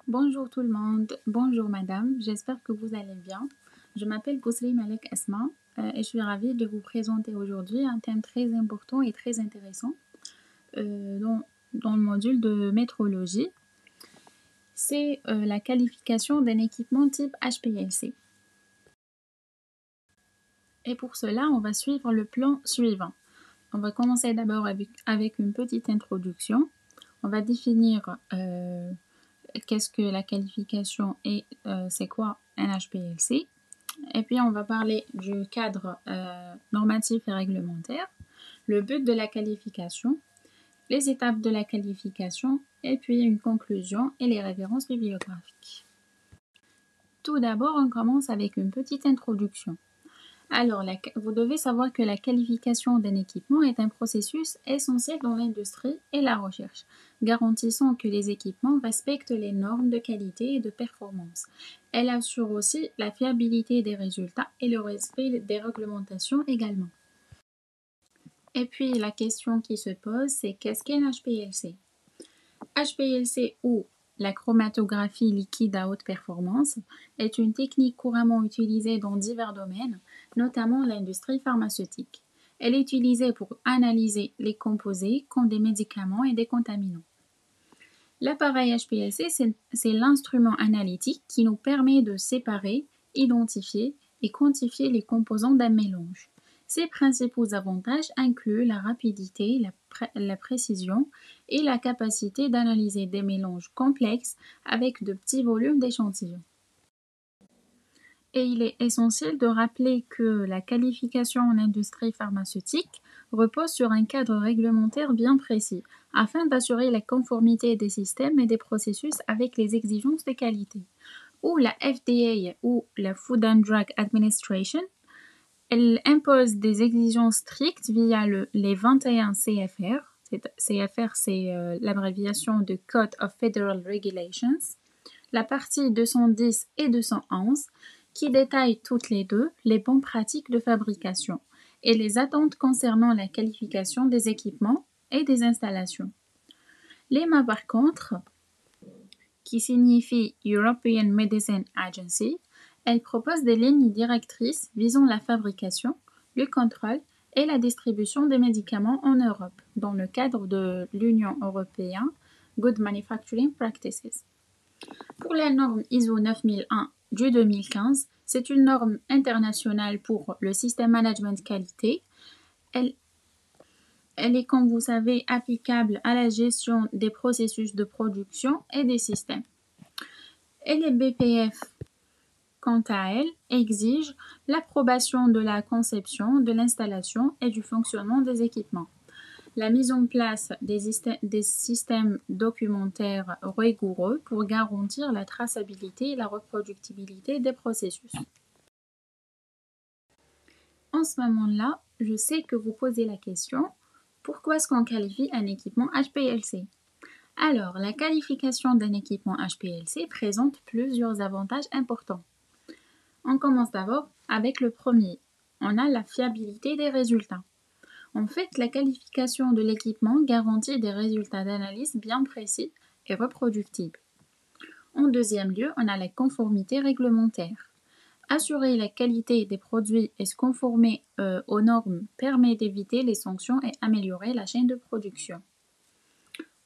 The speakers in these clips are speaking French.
Bonjour tout le monde, bonjour madame, j'espère que vous allez bien. Je m'appelle Bousri Malek Asma et je suis ravie de vous présenter aujourd'hui un thème très important et très intéressant dans le module de métrologie. C'est la qualification d'un équipement type HPLC. Et pour cela, on va suivre le plan suivant. On va commencer d'abord avec une petite introduction. On va définir qu'est-ce que la qualification et c'est quoi un HPLC. Et puis on va parler du cadre normatif et réglementaire, le but de la qualification, les étapes de la qualification, et puis une conclusion et les références bibliographiques. Tout d'abord, on commence avec une petite introduction. Alors, vous devez savoir que la qualification d'un équipement est un processus essentiel dans l'industrie et la recherche, garantissant que les équipements respectent les normes de qualité et de performance. Elle assure aussi la fiabilité des résultats et le respect des réglementations également. Et puis, la question qui se pose, c'est qu'est-ce qu'un HPLC? HPLC ou la chromatographie liquide à haute performance est une technique couramment utilisée dans divers domaines, notamment l'industrie pharmaceutique. Elle est utilisée pour analyser les composés comme des médicaments et des contaminants. L'appareil HPLC, c'est l'instrument analytique qui nous permet de séparer, identifier et quantifier les composants d'un mélange. Ses principaux avantages incluent la rapidité, la précision et la capacité d'analyser des mélanges complexes avec de petits volumes d'échantillons. Et il est essentiel de rappeler que la qualification en industrie pharmaceutique repose sur un cadre réglementaire bien précis, afin d'assurer la conformité des systèmes et des processus avec les exigences de qualité. Ou la FDA ou la Food and Drug Administration, elle impose des exigences strictes via les 21 CFR. CFR, c'est l'abréviation de Code of Federal Regulations, la partie 210 et 211, qui détaillent toutes les deux les bonnes pratiques de fabrication et les attentes concernant la qualification des équipements et des installations. L'EMA, par contre, qui signifie European Medicines Agency, elle propose des lignes directrices visant la fabrication, le contrôle et la distribution des médicaments en Europe, dans le cadre de l'Union européenne Good Manufacturing Practices. Pour la norme ISO 9001 du 2015, c'est une norme internationale pour le système management qualité. Elle est, comme vous savez, applicable à la gestion des processus de production et des systèmes. Et les BPF, quant à elles, exigent l'approbation de la conception, de l'installation et du fonctionnement des équipements, la mise en place des systèmes documentaires rigoureux pour garantir la traçabilité et la reproductibilité des processus. En ce moment-là, je sais que vous posez la question, pourquoi est-ce qu'on qualifie un équipement HPLC? Alors, la qualification d'un équipement HPLC présente plusieurs avantages importants. On commence d'abord avec le premier. On a la fiabilité des résultats. En fait, la qualification de l'équipement garantit des résultats d'analyse bien précis et reproductibles. En deuxième lieu, on a la conformité réglementaire. Assurer la qualité des produits et se conformer aux normes permet d'éviter les sanctions et améliorer la chaîne de production.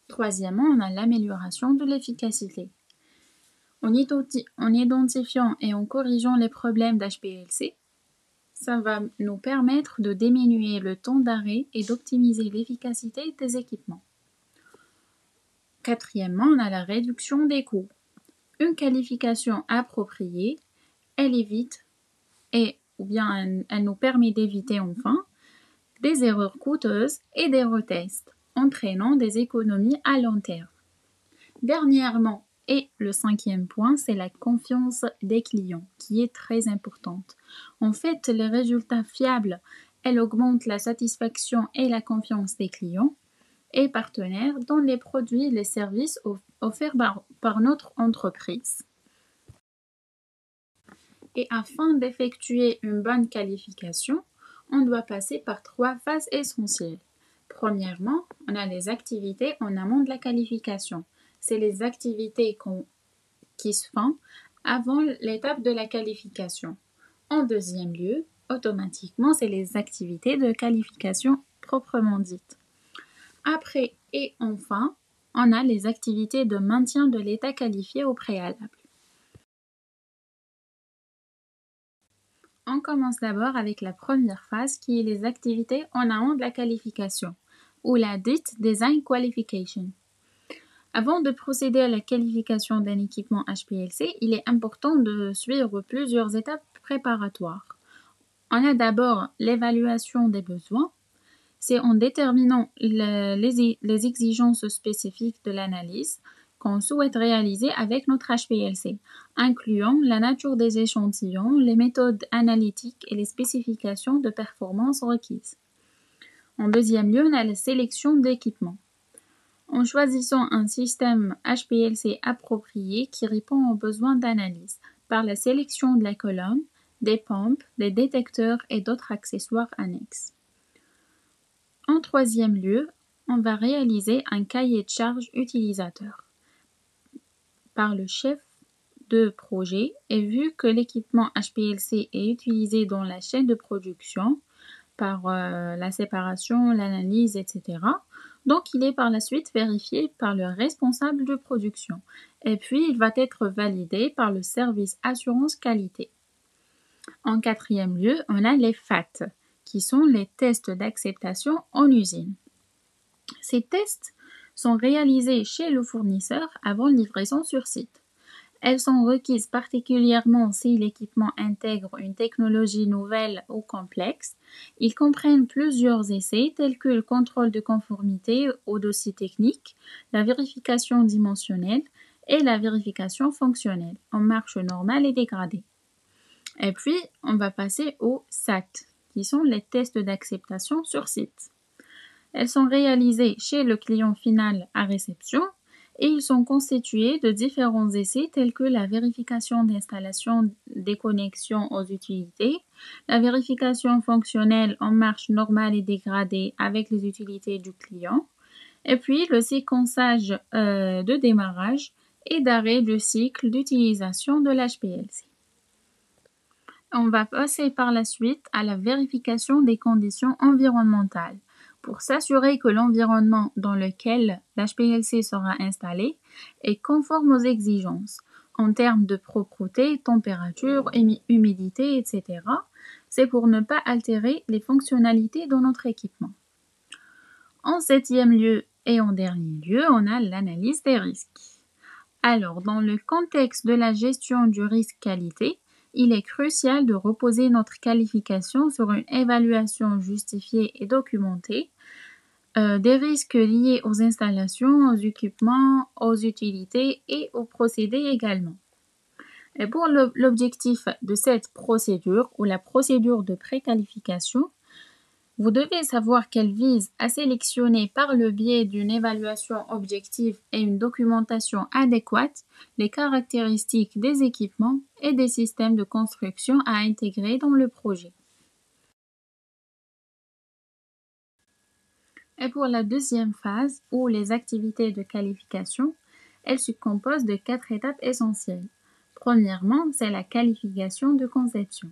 Troisièmement, on a l'amélioration de l'efficacité. En identifiant et en corrigeant les problèmes d'HPLC, ça va nous permettre de diminuer le temps d'arrêt et d'optimiser l'efficacité des équipements. Quatrièmement, on a la réduction des coûts. Une qualification appropriée, elle évite elle nous permet d'éviter enfin des erreurs coûteuses et des retests, entraînant des économies à long terme. Dernièrement, et le cinquième point, c'est la confiance des clients, qui est très importante. En fait, les résultats fiables, elles augmentent la satisfaction et la confiance des clients et partenaires dans les produits et les services offerts par notre entreprise. Et afin d'effectuer une bonne qualification, on doit passer par 3 phases essentielles. Premièrement, on a les activités en amont de la qualification. C'est les activités qui se font avant l'étape de la qualification. En deuxième lieu, automatiquement, c'est les activités de qualification proprement dites. Après et enfin, on a les activités de maintien de l'état qualifié au préalable. On commence d'abord avec la première phase qui est les activités en amont de la qualification, ou la dite Design Qualification. Avant de procéder à la qualification d'un équipement HPLC, il est important de suivre plusieurs étapes préparatoires. On a d'abord l'évaluation des besoins. C'est en déterminant les exigences spécifiques de l'analyse qu'on souhaite réaliser avec notre HPLC, incluant la nature des échantillons, les méthodes analytiques et les spécifications de performance requises. En deuxième lieu, on a la sélection d'équipements. En choisissant un système HPLC approprié qui répond aux besoins d'analyse par la sélection de la colonne, des pompes, des détecteurs et d'autres accessoires annexes. En troisième lieu, on va réaliser un cahier de charge utilisateur par le chef de projet et vu que l'équipement HPLC est utilisé dans la chaîne de production par la séparation, l'analyse, etc. Donc, il est par la suite vérifié par le responsable de production et puis il va être validé par le service assurance qualité. En quatrième lieu, on a les FAT, qui sont les tests d'acceptation en usine. Ces tests sont réalisés chez le fournisseur avant livraison sur site. Elles sont requises particulièrement si l'équipement intègre une technologie nouvelle ou complexe. Ils comprennent plusieurs essais tels que le contrôle de conformité au dossier technique, la vérification dimensionnelle et la vérification fonctionnelle en marche normale et dégradée. Et puis, on va passer aux SAT, qui sont les tests d'acceptation sur site. Elles sont réalisées chez le client final à réception et ils sont constitués de différents essais tels que la vérification d'installation des connexions aux utilités, la vérification fonctionnelle en marche normale et dégradée avec les utilités du client, et puis le séquençage de démarrage et d'arrêt du cycle d'utilisation de l'HPLC. On va passer par la suite à la vérification des conditions environnementales pour s'assurer que l'environnement dans lequel l'HPLC sera installé est conforme aux exigences en termes de propreté, température, humidité, etc. C'est pour ne pas altérer les fonctionnalités de notre équipement. En septième lieu et en dernier lieu, on a l'analyse des risques. Alors, dans le contexte de la gestion du risque qualité, il est crucial de reposer notre qualification sur une évaluation justifiée et documentée des risques liés aux installations, aux équipements, aux utilités et aux procédés également. Et pour l'objectif de cette procédure ou la procédure de préqualification, vous devez savoir qu'elle vise à sélectionner par le biais d'une évaluation objective et une documentation adéquate les caractéristiques des équipements et des systèmes de construction à intégrer dans le projet. Et pour la deuxième phase, ou les activités de qualification, elles se composent de 4 étapes essentielles. Premièrement, c'est la qualification de conception.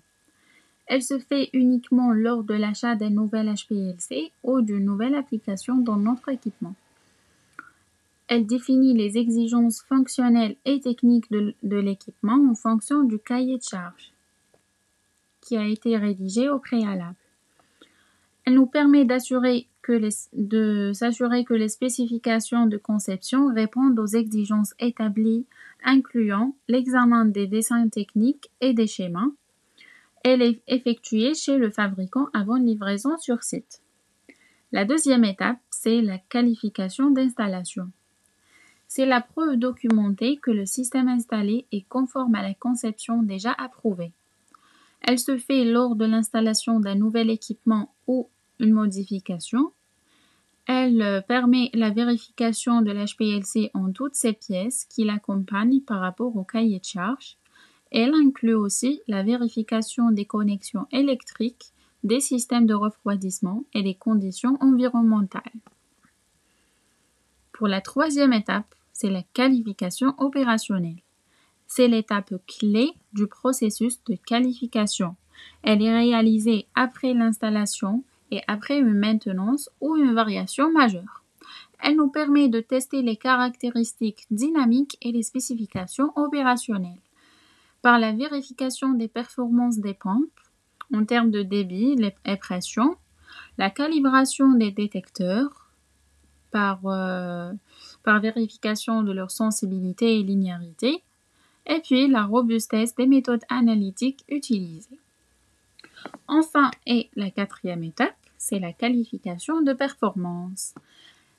Elle se fait uniquement lors de l'achat d'un nouvel HPLC ou d'une nouvelle application dans notre équipement. Elle définit les exigences fonctionnelles et techniques de l'équipement en fonction du cahier de charge qui a été rédigé au préalable. Elle nous permet de s'assurer que les spécifications de conception répondent aux exigences établies, incluant l'examen des dessins techniques et des schémas. Elle est effectuée chez le fabricant avant livraison sur site. La deuxième étape, c'est la qualification d'installation. C'est la preuve documentée que le système installé est conforme à la conception déjà approuvée. Elle se fait lors de l'installation d'un nouvel équipement ou une modification. Elle permet la vérification de l'HPLC en toutes ses pièces qui l'accompagnent par rapport au cahier de charge. Elle inclut aussi la vérification des connexions électriques, des systèmes de refroidissement et des conditions environnementales. Pour la troisième étape, c'est la qualification opérationnelle. C'est l'étape clé du processus de qualification. Elle est réalisée après l'installation et après une maintenance ou une variation majeure. Elle nous permet de tester les caractéristiques dynamiques et les spécifications opérationnelles. Par la vérification des performances des pompes, en termes de débit et pression, la calibration des détecteurs par vérification de leur sensibilité et linéarité, et puis la robustesse des méthodes analytiques utilisées. Enfin, et la quatrième étape, c'est la qualification de performance.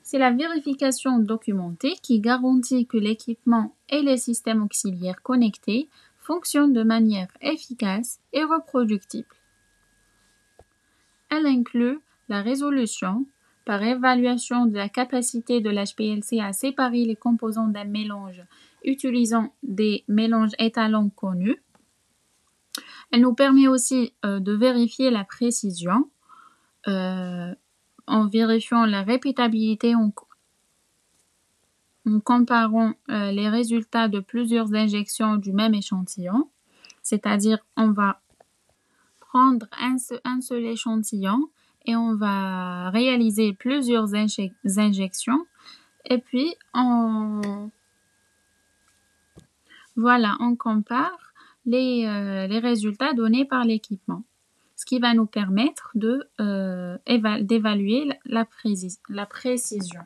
C'est la vérification documentée qui garantit que l'équipement et les systèmes auxiliaires connectés fonctionnent de manière efficace et reproductible. Elle inclut la résolution par évaluation de la capacité de l'HPLC à séparer les composants d'un mélange utilisant des mélanges étalons connus. Elle nous permet aussi de vérifier la précision en vérifiant la répétabilité en comparant les résultats de plusieurs injections du même échantillon, c'est-à-dire on va prendre un seul échantillon et on va réaliser plusieurs injections et puis on compare les résultats donnés par l'équipement, ce qui va nous permettre d'évaluer la précision.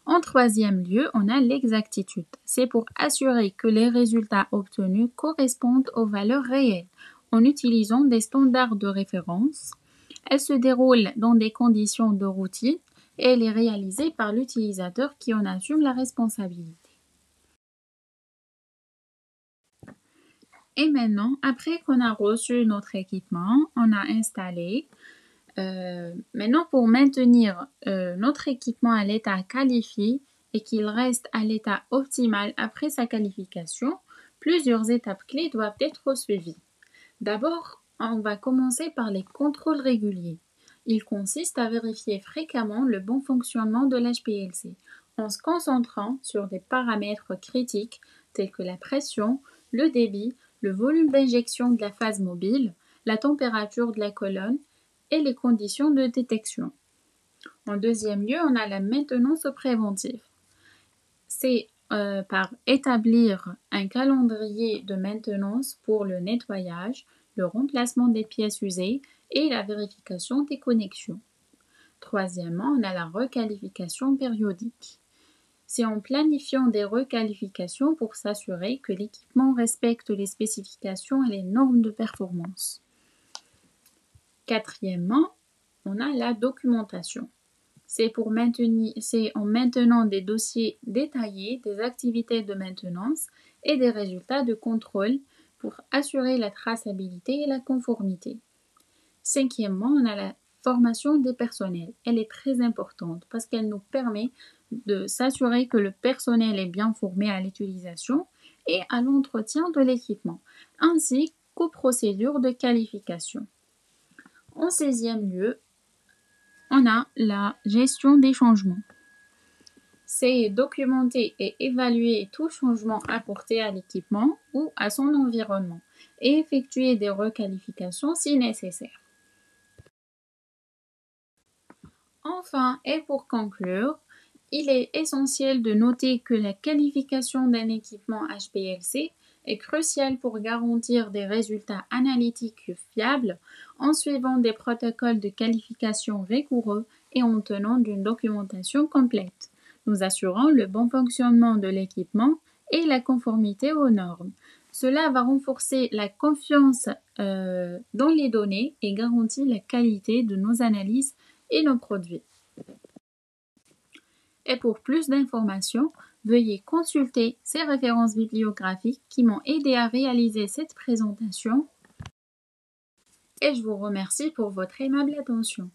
En troisième lieu, on a l'exactitude. C'est pour assurer que les résultats obtenus correspondent aux valeurs réelles en utilisant des standards de référence. Elle se déroule dans des conditions de routine et elle est réalisée par l'utilisateur qui en assume la responsabilité. Et maintenant, après qu'on a reçu notre équipement, on a installé. Maintenant, pour maintenir notre équipement à l'état qualifié et qu'il reste à l'état optimal après sa qualification, plusieurs étapes clés doivent être suivies. D'abord, on va commencer par les contrôles réguliers. Ils consistent à vérifier fréquemment le bon fonctionnement de l'HPLC en se concentrant sur des paramètres critiques tels que la pression, le débit, le volume d'injection de la phase mobile, la température de la colonne et les conditions de détection. En deuxième lieu, on a la maintenance préventive. C'est par établir un calendrier de maintenance pour le nettoyage, le remplacement des pièces usées et la vérification des connexions. Troisièmement, on a la requalification périodique. C'est en planifiant des requalifications pour s'assurer que l'équipement respecte les spécifications et les normes de performance. Quatrièmement, on a la documentation. C'est en maintenant des dossiers détaillés des activités de maintenance et des résultats de contrôle pour assurer la traçabilité et la conformité. Cinquièmement, on a la formation des personnels. Elle est très importante parce qu'elle nous permet de s'assurer que le personnel est bien formé à l'utilisation et à l'entretien de l'équipement, ainsi qu'aux procédures de qualification. En 16e lieu, on a la gestion des changements. C'est documenter et évaluer tout changement apporté à l'équipement ou à son environnement et effectuer des requalifications si nécessaire. Enfin, et pour conclure, il est essentiel de noter que la qualification d'un équipement HPLC est cruciale pour garantir des résultats analytiques fiables en suivant des protocoles de qualification rigoureux et en tenant d'une documentation complète, nous assurant le bon fonctionnement de l'équipement et la conformité aux normes. Cela va renforcer la confiance dans les données et garantit la qualité de nos analyses et nos produits. Et pour plus d'informations, veuillez consulter ces références bibliographiques qui m'ont aidé à réaliser cette présentation. Et je vous remercie pour votre aimable attention.